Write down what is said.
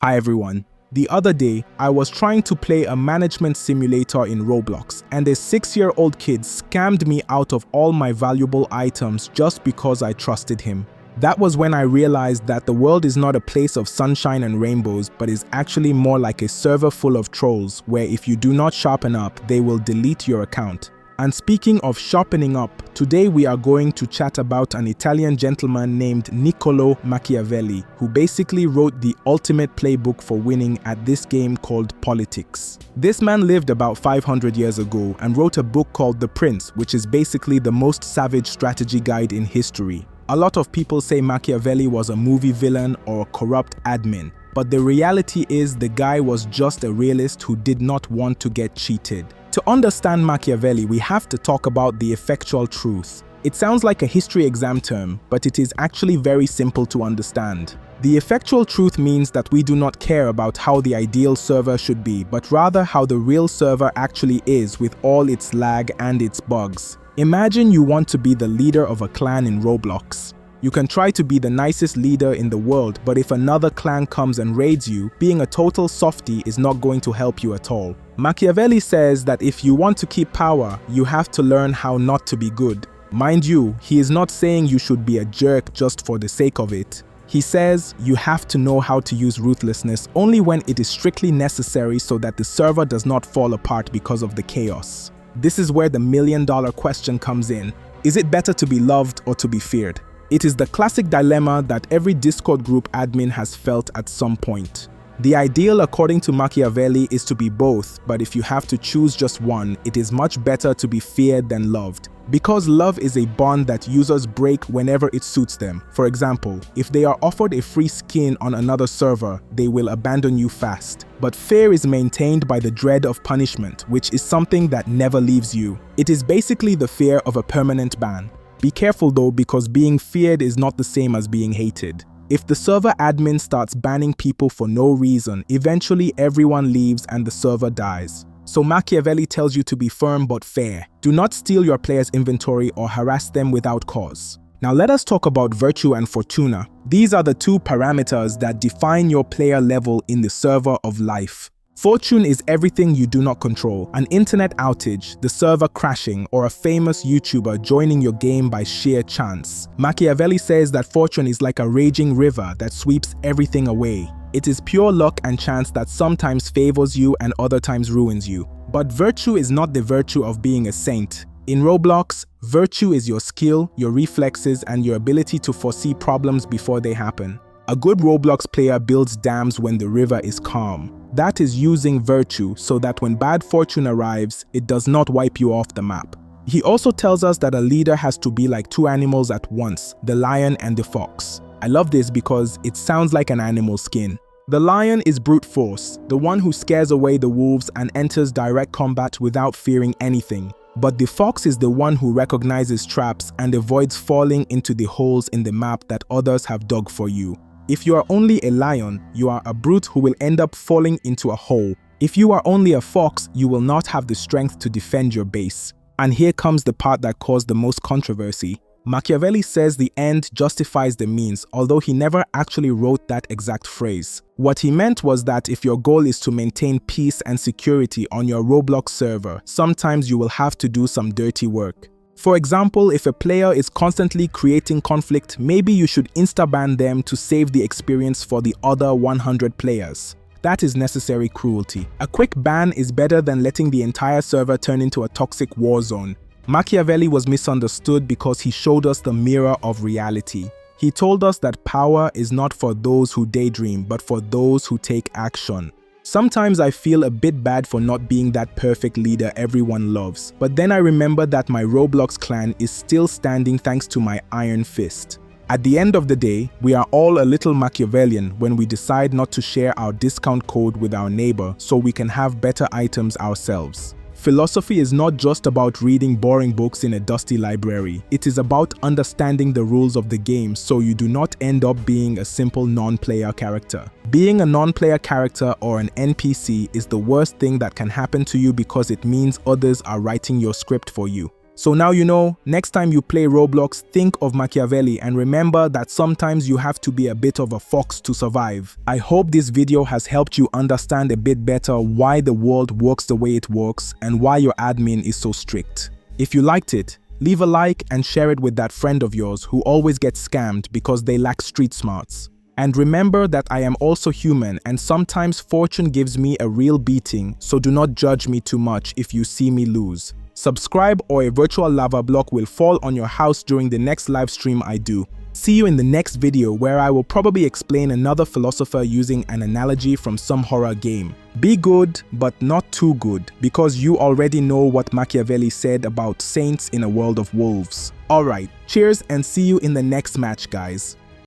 Hi everyone. The other day, I was trying to play a management simulator in Roblox, and a 6-year-old kid scammed me out of all my valuable items just because I trusted him. That was when I realized that the world is not a place of sunshine and rainbows, but is actually more like a server full of trolls, where if you do not sharpen up, they will delete your account. And speaking of sharpening up, today we are going to chat about an Italian gentleman named Niccolo Machiavelli, who basically wrote the ultimate playbook for winning at this game called politics. This man lived about 500 years ago and wrote a book called The Prince, which is basically the most savage strategy guide in history. A lot of people say Machiavelli was a movie villain or a corrupt admin, but the reality is the guy was just a realist who did not want to get cheated. To understand Machiavelli, we have to talk about the effectual truth. It sounds like a history exam term, but it is actually very simple to understand. The effectual truth means that we do not care about how the ideal server should be, but rather how the real server actually is with all its lag and its bugs. Imagine you want to be the leader of a clan in Roblox. You can try to be the nicest leader in the world, but if another clan comes and raids you, being a total softie is not going to help you at all. Machiavelli says that if you want to keep power, you have to learn how not to be good. Mind you, he is not saying you should be a jerk just for the sake of it. He says you have to know how to use ruthlessness only when it is strictly necessary so that the server does not fall apart because of the chaos. This is where the million-dollar question comes in. Is it better to be loved or to be feared? It is the classic dilemma that every Discord group admin has felt at some point. The ideal, according to Machiavelli, is to be both, but if you have to choose just one, it is much better to be feared than loved. Because love is a bond that users break whenever it suits them. For example, if they are offered a free skin on another server, they will abandon you fast. But fear is maintained by the dread of punishment, which is something that never leaves you. It is basically the fear of a permanent ban. Be careful though, because being feared is not the same as being hated. If the server admin starts banning people for no reason, eventually everyone leaves and the server dies. So Machiavelli tells you to be firm but fair. Do not steal your players' inventory or harass them without cause. Now let us talk about virtue and fortuna. These are the two parameters that define your player level in the server of life. Fortune is everything you do not control. An internet outage, the server crashing, or a famous YouTuber joining your game by sheer chance. Machiavelli says that fortune is like a raging river that sweeps everything away. It is pure luck and chance that sometimes favors you and other times ruins you. But virtue is not the virtue of being a saint. In Roblox, virtue is your skill, your reflexes, and your ability to foresee problems before they happen. A good Roblox player builds dams when the river is calm. That is using virtue so that when bad fortune arrives, it does not wipe you off the map. He also tells us that a leader has to be like two animals at once, the lion and the fox. I love this because it sounds like an animal skin. The lion is brute force, the one who scares away the wolves and enters direct combat without fearing anything. But the fox is the one who recognizes traps and avoids falling into the holes in the map that others have dug for you. If you are only a lion, you are a brute who will end up falling into a hole. If you are only a fox, you will not have the strength to defend your base. And here comes the part that caused the most controversy. Machiavelli says the end justifies the means, although he never actually wrote that exact phrase. What he meant was that if your goal is to maintain peace and security on your Roblox server, sometimes you will have to do some dirty work. For example, if a player is constantly creating conflict, maybe you should insta-ban them to save the experience for the other 100 players. That is necessary cruelty. A quick ban is better than letting the entire server turn into a toxic war zone. Machiavelli was misunderstood because he showed us the mirror of reality. He told us that power is not for those who daydream, but for those who take action. Sometimes I feel a bit bad for not being that perfect leader everyone loves, but then I remember that my Roblox clan is still standing thanks to my iron fist. At the end of the day, we are all a little Machiavellian when we decide not to share our discount code with our neighbor so we can have better items ourselves. Philosophy is not just about reading boring books in a dusty library. It is about understanding the rules of the game so you do not end up being a simple non-player character. Being a non-player character or an NPC is the worst thing that can happen to you because it means others are writing your script for you. So now you know, next time you play Roblox, think of Machiavelli and remember that sometimes you have to be a bit of a fox to survive. I hope this video has helped you understand a bit better why the world works the way it works and why your admin is so strict. If you liked it, leave a like and share it with that friend of yours who always gets scammed because they lack street smarts. And remember that I am also human and sometimes fortune gives me a real beating, so do not judge me too much if you see me lose. Subscribe or a virtual lava block will fall on your house during the next live stream I do. See you in the next video where I will probably explain another philosopher using an analogy from some horror game. Be good, but not too good, because you already know what Machiavelli said about saints in a world of wolves. Alright, cheers and see you in the next match, guys.